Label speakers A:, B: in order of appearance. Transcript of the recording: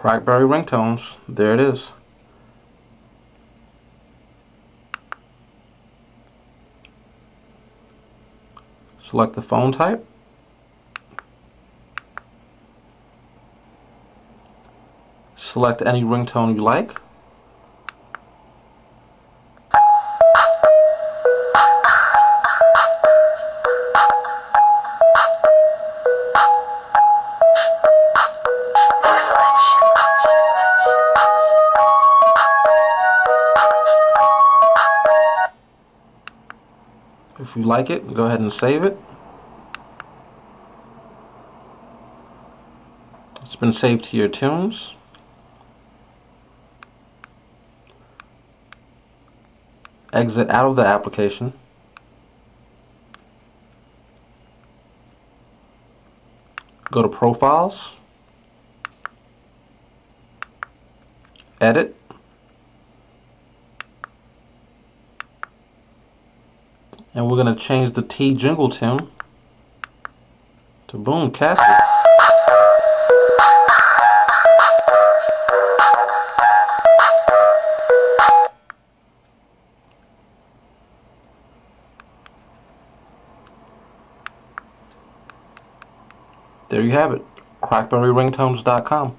A: Blackberry Ringtones. There it is. Select the phone type. Select any ringtone you like. If you like it, go ahead and save it. It's been saved to your tunes. Exit out of the application. Go to Profiles. Edit. And we're going to change the T jingle tune to Boom Castle. There you have it. BlackberryRingtones.com.